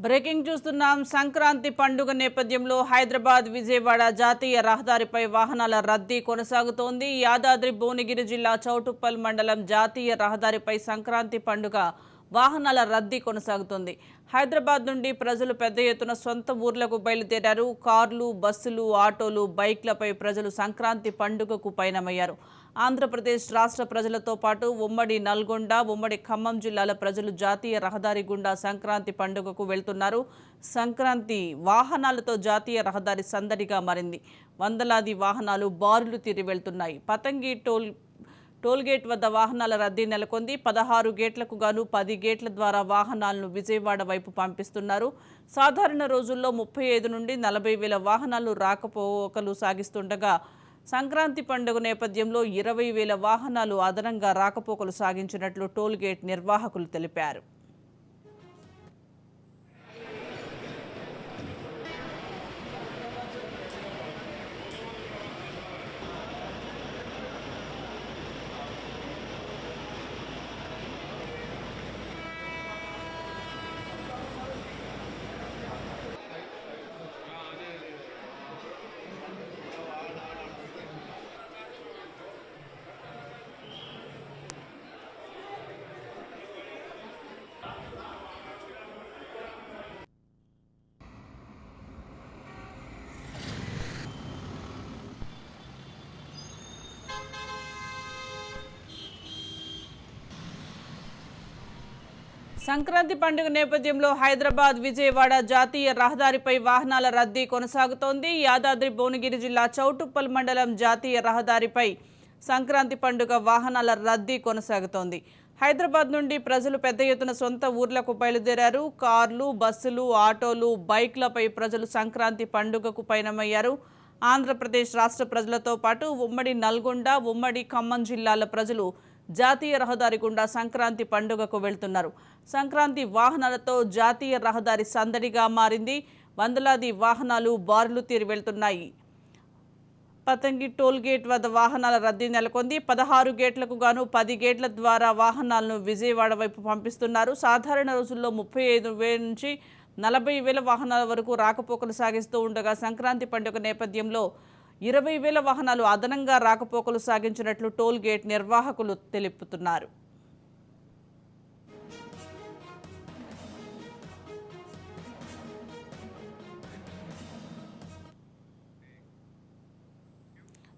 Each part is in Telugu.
బ్రేకింగ్ చూస్తున్నాం. సంక్రాంతి పండుగ నేపథ్యంలో హైదరాబాద్ విజయవాడ జాతీయ రహదారిపై వాహనాల రద్దీ కొనసాగుతోంది. యాదాద్రి భువనగిరి జిల్లా చౌటుప్పల్ మండలం జాతీయ రహదారిపై సంక్రాంతి పండుగ వాహనాల రద్దీ కొనసాగుతోంది. హైదరాబాద్ నుండి ప్రజలు పెద్ద ఎత్తున సొంత ఊర్లకు బయలుదేరారు. కార్లు, బస్సులు, ఆటోలు, బైక్లపై ప్రజలు సంక్రాంతి పండుగకు పయనమయ్యారు. ఆంధ్రప్రదేశ్ రాష్ట్ర ప్రజలతో పాటు ఉమ్మడి నల్గొండ, ఉమ్మడి ఖమ్మం జిల్లాల ప్రజలు జాతీయ రహదారి గుండా సంక్రాంతి పండుగకు వెళ్తున్నారు. సంక్రాంతి వాహనాలతో జాతీయ రహదారి సందడిగా మారింది. వందలాది వాహనాలు బారులు తీరి వెళ్తున్నాయి. పతంగి టోల్గేట్ వద్ద వాహనాల రద్దీ నెలకొంది. 16 గేట్లకు గాను 10 గేట్ల ద్వారా వాహనాలను విజయవాడ వైపు పంపిస్తున్నారు. సాధారణ రోజుల్లో 35 నుండి 40 వేల వాహనాలు రాకపోకలు సాగిస్తుండగా సంక్రాంతి పండుగ నేపథ్యంలో 20 వేల వాహనాలు అదనంగా రాకపోకలు సాగించినట్లు టోల్గేట్ నిర్వాహకులు తెలిపారు. సంక్రాంతి పండుగ నేపథ్యంలో హైదరాబాద్ విజయవాడ జాతీయ రహదారిపై వాహనాల రద్దీ కొనసాగుతోంది. యాదాద్రి భువనగిరి జిల్లా చౌటుప్పల్ మండలం జాతీయ రహదారిపై సంక్రాంతి పండుగ వాహనాల రద్దీ కొనసాగుతోంది. హైదరాబాద్ నుండి ప్రజలు పెద్ద ఎత్తున సొంత ఊర్లకు బయలుదేరారు. కార్లు, బస్సులు, ఆటోలు, బైక్లపై ప్రజలు సంక్రాంతి పండుగకు పయనమయ్యారు. ఆంధ్రప్రదేశ్ రాష్ట్ర ప్రజలతో పాటు ఉమ్మడి నల్గొండ, ఉమ్మడి ఖమ్మం జిల్లాల ప్రజలు జాతీయ రహదారి గుండా సంక్రాంతి పండుగకు వెళ్తున్నారు. సంక్రాంతి వాహనాలతో జాతీయ రహదారి సందడిగా మారింది. వందలాది వాహనాలు బారులు తీరి వెళ్తున్నాయి. పతంగి టోల్గేట్ వద్ద వాహనాల రద్దీ నెలకొంది. 16 గేట్లకు గాను 10 గేట్ల ద్వారా వాహనాలను విజయవాడ వైపు పంపిస్తున్నారు. సాధారణ రోజుల్లో 35 వేల నుంచి 40 వేల వాహనాల వరకు రాకపోకలు సాగిస్తూ ఉండగా సంక్రాంతి పండుగ నేపథ్యంలో 20 వేల వాహనాలు అదనంగా రాకపోకలు సాగించినట్లు టోల్ గేట్ నిర్వాహకులు తెలుపుతున్నారు.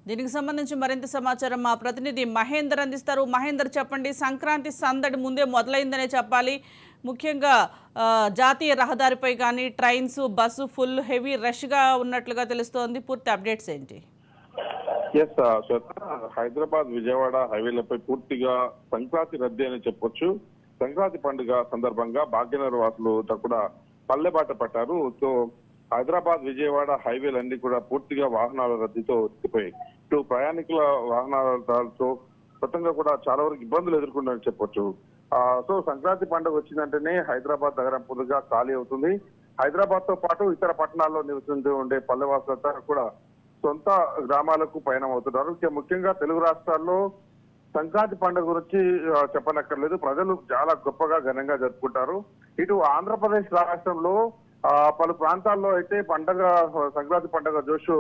దీనికి సంబంధించి మరింత సమాచారం మా ప్రతినిధి మహేందర్ అందిస్తారు. మహేందర్, చెప్పండి. సంక్రాంతి సందడి ముందే మొదలైందనే చెప్పాలి. ముఖ్యంగా జాతీయ రహదారిపై కానీ ట్రైన్స్, బస్సు ఫుల్ హెవీ రష్గా ఉన్నట్లుగా తెలుస్తోంది. పూర్తి అప్డేట్స్ ఏంటి? హైదరాబాద్ విజయవాడ హైవేలపై పూర్తిగా సంక్రాంతి రద్దీ అని చెప్పొచ్చు. సంక్రాంతి పండుగ సందర్భంగా భాగ్యనగర్ వాసులు కూడా పల్లెబాట పట్టారు. సో హైదరాబాద్ విజయవాడ హైవేలన్నీ కూడా పూర్తిగా వాహనాల రద్దీతో ఎత్తిపోయాయి. ఇటు ప్రయాణికుల వాహనాలతో మొత్తంగా కూడా చాలా వరకు ఇబ్బందులు ఎదుర్కొంటారని చెప్పొచ్చు. సో సంక్రాంతి పండుగ వచ్చిందంటేనే హైదరాబాద్ నగరం పూర్తిగా ఖాళీ అవుతుంది. హైదరాబాద్ తో పాటు ఇతర పట్టణాల్లో నివసిస్తూ ఉండే పల్లెవాసులంతా కూడా సొంత గ్రామాలకు పయనం అవుతున్నారు. ముఖ్యంగా తెలుగు రాష్ట్రాల్లో సంక్రాంతి పండుగ గురించి చెప్పనక్కర్లేదు. ప్రజలు చాలా గొప్పగా ఘనంగా జరుపుకుంటారు. ఇటు ఆంధ్రప్రదేశ్ రాష్ట్రంలో పలు ప్రాంతాల్లో అయితే సంక్రాంతి పండుగ జోషు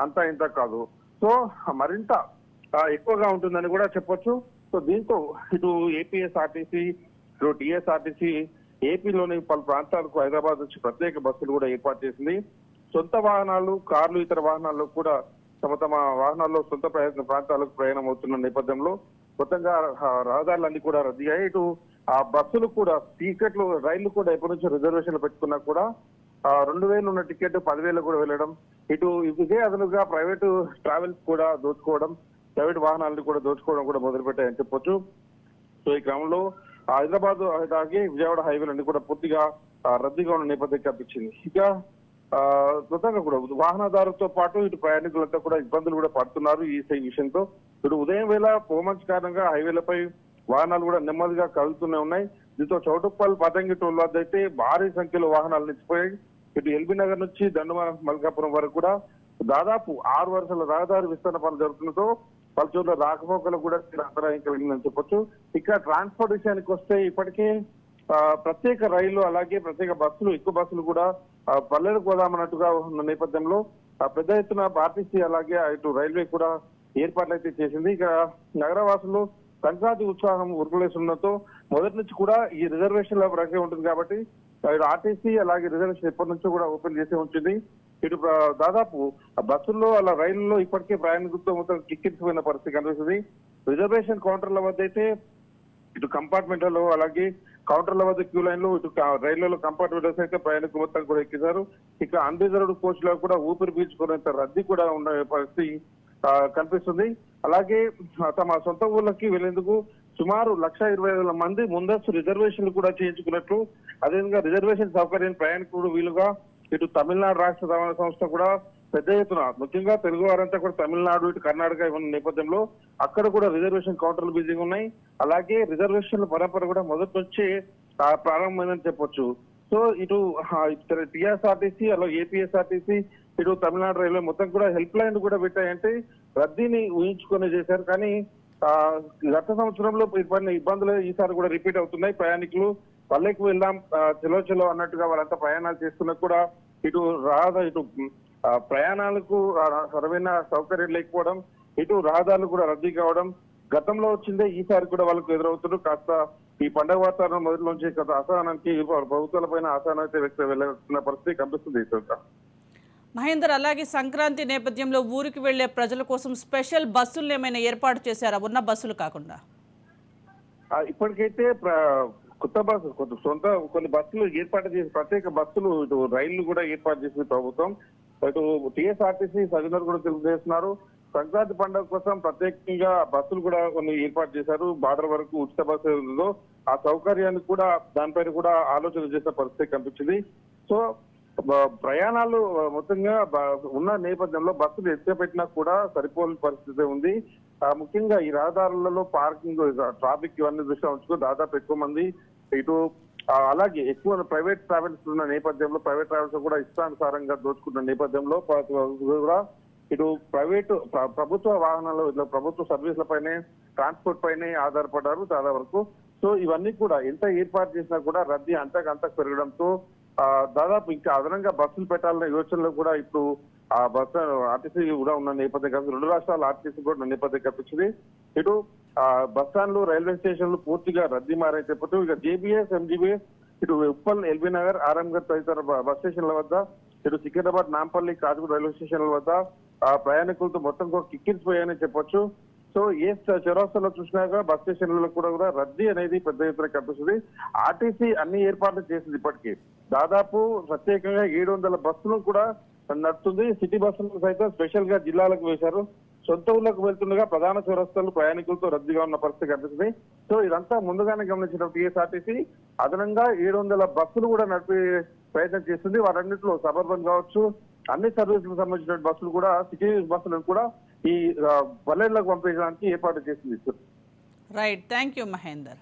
అంతా ఇంత కాదు. సో మరింత ఎక్కువగా ఉంటుందని కూడా చెప్పొచ్చు. సో దీంతో ఇటు ఏపీఎస్ఆర్టీసీ, ఇటు టీఎస్ఆర్టీసీ ఏపీలోని పలు ప్రాంతాలకు హైదరాబాద్ నుంచి ప్రత్యేక బస్సులు కూడా ఏర్పాటు చేసింది. సొంత వాహనాలు, కార్లు, ఇతర వాహనాల్లో కూడా తమ వాహనాల్లో సొంత ప్రాంతాలకు ప్రయాణం అవుతున్న నేపథ్యంలో మొత్తంగా రహదారులన్నీ కూడా రద్దీ అయ్యాయి. ఇటు ఆ బస్సులు కూడా టికెట్లు, రైళ్లు కూడా ఎప్పటి నుంచో రిజర్వేషన్లు పెట్టుకున్నా కూడా 2000 ఉన్న టికెట్ 10,000 కూడా వెళ్ళడం, ఇటు ఇదే అదనుగా ప్రైవేటు ట్రావెల్స్ కూడా దోచుకోవడం, ప్రైవేట్ వాహనాలను కూడా దోచుకోవడం కూడా మొదలుపెట్టాయని చెప్పొచ్చు. సో ఈ క్రమంలో హైదరాబాద్ అలాగే విజయవాడ హైవేలన్నీ కూడా పూర్తిగా రద్దీగా ఉన్న నేపథ్యం కనిపించింది. ఇక మొత్తంగా కూడా వాహనదారులతో పాటు ఇటు ప్రయాణికులంతా కూడా ఇబ్బందులు కూడా పడుతున్నారు ఈ విషయంతో. ఇటు ఉదయం వేళ పొగమంచు కారణంగా హైవేలపై వాహనాలు కూడా నెమ్మదిగా కదులుతూనే ఉన్నాయి. దీంతో చౌటుప్పల్ పతంగి టోల్ వద్ద అయితే భారీ సంఖ్యలో వాహనాలు నిలిచిపోయాయి. ఇటు ఎల్బీ నగర్ నుంచి దండుమాన మల్కాపురం వరకు కూడా దాదాపు 6 వరుసల రహదారి విస్తరణ పనులు జరుగుతుండటంతో పలుచోట్ల రాకపోకలు కూడా అంతరాయం కలిగిందని చెప్పొచ్చు. ఇక్కడ ట్రాన్స్పోర్ట్ విషయానికి వస్తే ఇప్పటికే ప్రత్యేక రైళ్లు అలాగే ప్రత్యేక బస్సులు ఎక్కువ బస్సులు కూడా పల్లెలకు పోదామన్నట్టుగా ఉన్న నేపథ్యంలో పెద్ద ఎత్తున ఆర్టీసీ అలాగే ఇటు రైల్వే కూడా ఏర్పాట్లు అయితే చేసింది. ఇక నగరవాసులు సంక్రాంతి ఉత్సాహం ఉరుకులేస్తుండటంతో మొదటి నుంచి కూడా ఈ రిజర్వేషన్ల ప్రక్రియ ఉంటుంది కాబట్టి ఆర్టీసీ అలాగే రిజర్వేషన్ ఎప్పటి నుంచో కూడా ఓపెన్ చేసి ఉంటుంది. ఇటు దాదాపు బస్సుల్లో అలా రైళ్లలో ఇప్పటికే ప్రయాణికులతో మొత్తం కిక్కిరిసిపోయిన పరిస్థితి కనిపిస్తుంది. రిజర్వేషన్ కౌంటర్ల వద్ద అయితే ఇటు కంపార్ట్మెంట్లలో అలాగే కౌంటర్ల వద్ద క్యూ లైన్ లో ఇటు రైళ్లలో కంపార్ట్మెంట్స్ అయితే ప్రయాణికులు మొత్తం కూడా ఎక్కించారు. ఇక అన్రిజర్వ్డ్ కోచ్ లో కూడా ఊపిరి పీల్చుకునేంత రద్దీ కూడా ఉన్న పరిస్థితి కనిపిస్తుంది. అలాగే తమ సొంత ఊర్లకి వెళ్లేందుకు సుమారు 1,20,000 మంది ముందస్తు రిజర్వేషన్లు కూడా చేయించుకున్నట్లు, అదేవిధంగా రిజర్వేషన్ సౌకర్యం ప్రయాణికుడు వీలుగా ఇటు తమిళనాడు రాష్ట్ర రవాణా సంస్థ కూడా పెద్ద ఎత్తున ముఖ్యంగా తెలుగు వారంతా కూడా తమిళనాడు ఇటు కర్ణాటక ఉన్న నేపథ్యంలో అక్కడ కూడా రిజర్వేషన్ కౌంటర్లు బిజీగా ఉన్నాయి. అలాగే రిజర్వేషన్ల పరంపర కూడా మొదటి నుంచి ప్రారంభమైందని చెప్పొచ్చు. సో ఇటు టీఎస్ఆర్టీసీ అలాగే ఏపీఎస్ఆర్టీసీ ఇటు తమిళనాడు రైల్వే మొత్తం కూడా హెల్ప్ లైన్ కూడా పెట్టాయంటే రద్దీని ఊహించుకునే చేశారు. కానీ గత సంవత్సరంలో పడిన ఇబ్బందులు ఈసారి కూడా రిపీట్ అవుతున్నాయి. ప్రయాణికులు పల్లెకు వెళ్దాం చెలో చెలో అన్నట్టుగా వాళ్ళంతా ప్రయాణాలు చేస్తున్నా కూడా ఇటు ప్రయాణాలకు సరైన సౌకర్యం లేకపోవడం, ఇటు రహదారులు కూడా రద్దీ కావడం గతంలో వచ్చిందే ఈసారి కూడా వాళ్ళకు ఎదురవుతున్నారు. కాస్త ఈ పండుగ వాతావరణం మొదటి నుంచి గత అసహనానికి ప్రభుత్వాల పైన అసహనం అయితే వెళ్తున్న పరిస్థితి కనిపిస్తుంది. మహేందర్, అలాగే సంక్రాంతి నేపథ్యంలో ఊరికి వెళ్లే ప్రజల కోసం స్పెషల్ బస్సులు ఏమైనా ఏర్పాటు చేశారా ఉన్న బస్సులు కాకుండా? ఇప్పటికైతే కొత్త బస్సు కొన్ని బస్సులు ఏర్పాటు చేసి ప్రత్యేక బస్సులు ఇటు రైళ్లు కూడా ఏర్పాటు చేసింది ప్రభుత్వం. ఇటు టీఎస్ఆర్టీసీ సజ్జనర్ కూడా తెలియజేస్తున్నారు. సంక్రాంతి పండుగ కోసం ప్రత్యేకంగా బస్సులు కూడా కొన్ని ఏర్పాటు చేశారు. బార్డర్ వరకు ఉచిత బస్సులో ఆ సౌకర్యాన్ని కూడా దానిపైన కూడా ఆలోచన చేసిన పరిస్థితి కనిపించింది. సో ప్రయాణాలు మొత్తంగా ఉన్న నేపథ్యంలో బస్సులు ఎత్తిపెట్టినా కూడా సరిపోని పరిస్థితి ఉంది. ముఖ్యంగా ఈ రహదారులలో పార్కింగ్, ట్రాఫిక్ ఇవన్నీ దృష్ట్యా ఉంచుకో దాదాపు ఎక్కువ మంది ఇటు అలాగే ఎక్కువ ప్రైవేట్ ట్రావెల్స్ ఉన్న నేపథ్యంలో ప్రైవేట్ ట్రావెల్స్ కూడా ఇష్టానుసారంగా దోచుకున్న నేపథ్యంలో కూడా ఇటు ప్రభుత్వ వాహనాలు ఇట్లా ప్రభుత్వ సర్వీసుల పైనే ట్రాన్స్పోర్ట్ పైనే ఆధారపడ్డారు చాలా వరకు. సో ఇవన్నీ కూడా ఎంత ఏర్పాటు చేసినా కూడా రద్దీ అంతకు పెరగడంతో దాదాపు ఇంకా అదనంగా బస్సులు పెట్టాలనే యోచనలో కూడా ఇప్పుడు ఆ బస్సు ఆర్టీసీ కూడా ఉన్న నేపథ్యం కాదు, రెండు రాష్ట్రాల ఆర్టీసీ కూడా ఉన్న నేపథ్యం కనిపించింది. ఇటు బస్ స్టాండ్లు, రైల్వే స్టేషన్లు పూర్తిగా రద్దీ మారని చెప్పొచ్చు. ఇక జేబీఎస్, ఎంజీబీఎస్, ఇటు ఉప్పల్, ఎల్బీ నగర్, ఆరంగర్ తదితర బస్ స్టేషన్ల వద్ద, ఇటు సికింద్రాబాద్, నాంపల్లి, కాజుగూడ రైల్వే స్టేషన్ల వద్ద ప్రయాణికులతో మొత్తం కూడా కిక్కిరిసిపోయాయని చెప్పొచ్చు. సో ఏ చౌరస్తాలో చూసినాక బస్ స్టేషన్లలో కూడా రద్దీ అనేది పెద్ద ఎత్తున కనిపిస్తుంది. ఆర్టీసీ అన్ని ఏర్పాట్లు చేసింది. ఇప్పటికీ దాదాపు ప్రత్యేకంగా 700 బస్సులు కూడా నడుస్తుంది. సిటీ బస్సులు సైతం స్పెషల్ గా జిల్లాలకు వేశారు. సొంత ఊళ్ళకు వెళ్తుండగా ప్రధాన చౌరస్తాలు ప్రయాణికులతో రద్దీగా ఉన్న పరిస్థితి కనిపిస్తుంది. సో ఇదంతా ముందుగానే గమనించిన టీఎస్ఆర్టీసీ అదనంగా 700 బస్సులు కూడా నడిపే ప్రయత్నం చేస్తుంది. వాటన్నిటిలో సబర్బన్ కావచ్చు, అన్ని సర్వీసులకు సంబంధించిన బస్సులు కూడా, సిటీ బస్సులను కూడా ఈ పల్లెలకు పంపించడానికి ఏర్పాటు చేసింది. Right, thank you Mahender.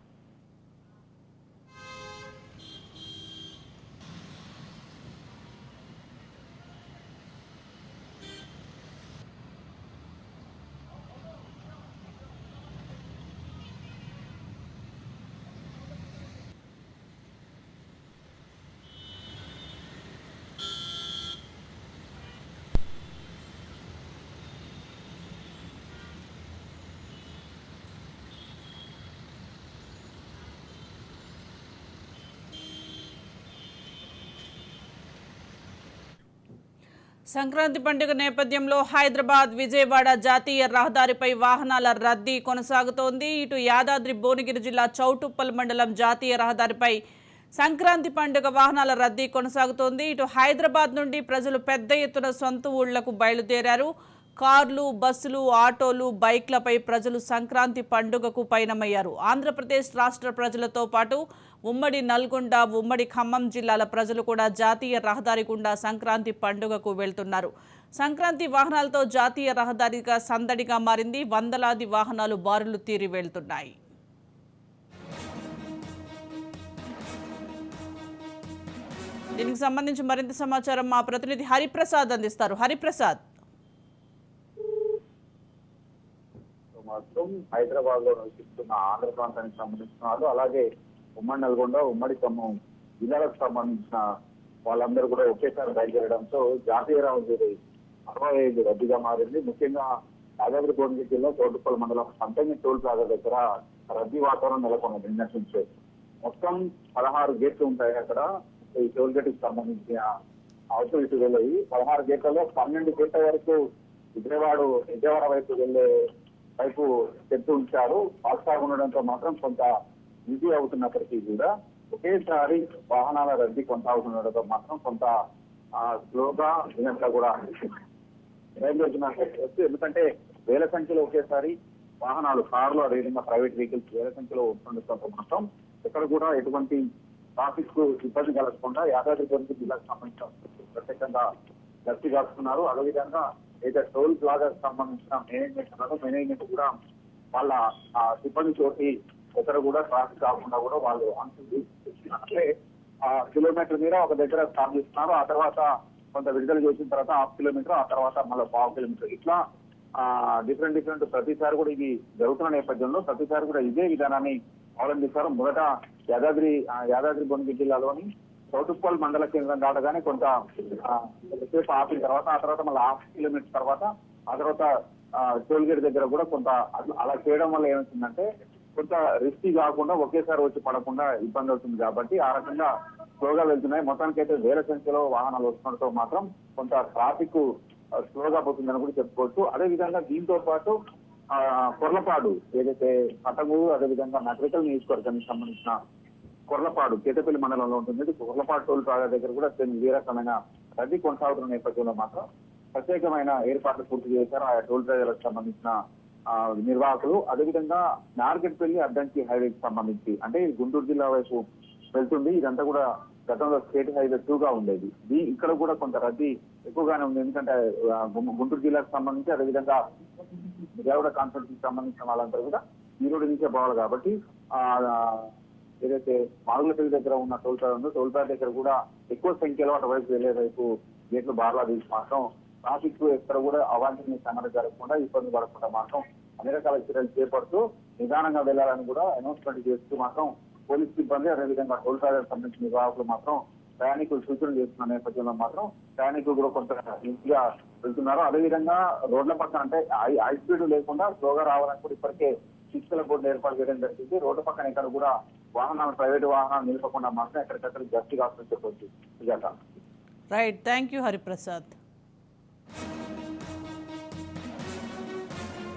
Sankranti పండుగ నేపథ్యంలో హైదరాబాద్ విజయవాడ జాతీయ రహదారిపై వాహనాల రద్దీ కొనసాగుతోంది. ఇటు యాదాద్రి భువనగిరి జిల్లా చౌటుప్పల్ మండలం జాతీయ రహదారిపై సంక్రాంతి పండుగ వాహనాల రద్దీ కొనసాగుతోంది. ఇటు హైదరాబాద్ నుండి ప్రజలు పెద్ద ఎత్తున సొంత ఊళ్లకు బయలుదేరారు. కార్లు, బస్సులు, ఆటోలు, బైక్లపై ప్రజలు సంక్రాంతి పండుగకు పయనమయ్యారు. ఆంధ్రప్రదేశ్ రాష్ట్ర ప్రజలతో పాటు ఉమ్మడి నల్గొండ, ఉమ్మడి ఖమ్మం జిల్లాల ప్రజలు కూడా జాతీయ రహదారి గుండా సంక్రాంతి పండుగకు వెళ్తున్నారు. సంక్రాంతి వాహనాలతో జాతీయ రహదారిగా సందడిగా మారింది. వందలాది వాహనాలు బారులు తీరి వెళ్తున్నాయి. దీనికి సంబంధించి మరింత సమాచారం మా ప్రతినిధి హరిప్రసాద్ అందిస్తారు. హరిప్రసాద్, మాత్రం హైదరాబాద్ లో నివసిస్తున్న ఆంధ్ర ప్రాంతానికి సంబంధించిన వాళ్ళు, అలాగే ఉమ్మడి నల్గొండ, ఉమ్మడి ఖమ్మం జిల్లాలకు సంబంధించిన వాళ్ళందరూ కూడా ఒకేసారి బయలుదేరడంతో జాతీయ రహదారి 65 రద్దీగా మారింది. ముఖ్యంగా యాదాద్రి భువనగిరి జిల్లా చౌటుప్పల్ మండలం సంతంగి టోల్ ప్లాజా దగ్గర రద్దీ వాతావరణం నెలకొన్నది. నిన్నటి నుంచే మొత్తం 16 గేట్లు ఉంటాయి అక్కడ. ఈ టోల్ గేట్ కి సంబంధించిన అవసరం ఇటు వెళ్ళేవి 16 గేట్లలో 12 గేట్ల వరకు విజయవాడ వైపు వెళ్లే వైపు చెట్టు ఉంచారు. ఫాస్టాగ్ ఉండడంతో మాత్రం కొంత ఈజీ అవుతున్నప్పటికీ కూడా ఒకేసారి వాహనాల రద్దీ కొనసాగుతుండడంతో మాత్రం కొంత స్లోగా వినంతా కూడా బయలుదేరుతున్నట్టు. ఎందుకంటే వేల సంఖ్యలో ఒకేసారి వాహనాలు, కార్లు, అదేవిధంగా ప్రైవేట్ వెహికల్స్ వేల సంఖ్యలో వస్తుండటంతో మాత్రం ఎక్కడ కూడా ఎటువంటి ట్రాఫిక్ కు ఇబ్బంది కలగకుండా యాదాద్రి భువనగిరి జిల్లాకు సంబంధించిన ప్రత్యేకంగా గస్తీ కాస్తున్నారు. అదేవిధంగా ఏదైతే టోల్ ప్లాజాకు సంబంధించిన మేనేజ్మెంట్ కూడా వాళ్ళ సిబ్బంది తోటి ఎక్కడ కూడా ట్రాఫిక్ కాకుండా కూడా వాళ్ళు అంటే కిలోమీటర్ మీద ఒక దగ్గర స్టాప్ చేస్తున్నారు. ఆ తర్వాత కొంత విడుదల చేసిన తర్వాత 1/2 కిలోమీటర్, ఆ తర్వాత మళ్ళీ 1/4 కిలోమీటర్, ఇట్లా డిఫరెంట్ ప్రతిసారి కూడా ఇది జరుగుతున్న నేపథ్యంలో ప్రతిసారి కూడా ఇదే విధానాన్ని అవలంబిస్తారు. మొదట యాదాద్రి భువనగిరి జిల్లాలోని చౌటుప్పల్ మండల కేంద్రం దాటగానే కొంత సేపు ఆపిన తర్వాత ఆ తర్వాత మళ్ళీ 1/2 కిలోమీటర్ తర్వాత ఆ తర్వాత టోల్ గేట్ దగ్గర కూడా కొంత అలా చేయడం వల్ల ఏమవుతుందంటే కొంత రిస్కీ కాకుండా ఒకేసారి వచ్చి పడకుండా ఇబ్బంది అవుతుంది. కాబట్టి ఆ రకంగా స్లోగా వెళ్తున్నాయి. మొత్తానికి అయితే వేల సంఖ్యలో వాహనాలు వస్తుండటంతో మాత్రం కొంత ట్రాఫిక్ స్లోగా పోతుందని కూడా చెప్పుకోవచ్చు. అదే విధంగా దీంతో పాటు కొర్లపాడు ఏదైతే కటగూరు, అదేవిధంగా నగరికల్ నియోజకవర్గానికి సంబంధించిన కొర్లపాడు కేతపల్లి మండలంలో ఉంటుంది. కొర్లపాడు టోల్ ప్లాజా దగ్గర కూడా ఇదే రకమైన రద్దీ కొనసాగుతున్న నేపథ్యంలో మాత్రం ప్రత్యేకమైన ఏర్పాట్లు పూర్తి చేశారు ఆయా టోల్ ప్లాజాలకు సంబంధించిన నిర్వాహకులు. అదేవిధంగా నార్కెట్పల్లి అద్దంకి హైవేకి సంబంధించి అంటే గుంటూరు జిల్లా వైపు వెళ్తుంది. ఇదంతా కూడా గతంలో స్టేట్ హైవే 2 గా ఉండేది. ఇక్కడ కూడా కొంత రద్దీ ఎక్కువగానే ఉంది. ఎందుకంటే గుంటూరు జిల్లాకు సంబంధించి అదేవిధంగా విజయవాడ కాన్ఫరెన్స్ కి సంబంధించిన వాళ్ళందరూ కూడా ఈ రోడ్డు నుంచే పోవాలి. కాబట్టి ఏదైతే మాగులపల్లి దగ్గర ఉన్న టోల్ ప్లాజా ఉందో టోల్ ప్లాజా దగ్గర కూడా ఎక్కువ సంఖ్యలో అటువైపు వెళ్లే వైపు గేట్లు బార్లా తీసి మాత్రం ట్రాఫిక్ ఎక్కడ కూడా అవాంఛనీయ సంఘటన జరగకుండా ఇబ్బంది పడకుండా మాత్రం అన్ని రకాల చర్యలు చేపడుతూ నిదానంగా వెళ్లాలని కూడా అనౌన్స్మెంట్ చేస్తూ మాత్రం పోలీస్ సిబ్బంది అదేవిధంగా టోల్ ప్లాజాకు సంబంధించిన నిర్వాహకులు మాత్రం ప్రయాణికులు సూచనలు చేస్తున్న నేపథ్యంలో మాత్రం ప్రయాణికులు కూడా కొంత ఈజీగా వెళ్తున్నారు. అదేవిధంగా రోడ్ల పక్కన అంటే హై స్పీడ్ లేకుండా స్లోగా రావాలని కూడా ఇప్పటికే శిక్షల బోర్డు ఏర్పాటు చేయడం జరిగింది. రోడ్డు పక్కన ఇక్కడ కూడా వాహనాలు, ప్రైవేటు వాహనాలు నిలపకుండా మాత్రం ఎక్కడికక్కడ గస్తీ కావాల్సి చెప్పవచ్చు. Right, thank you Hariprasad.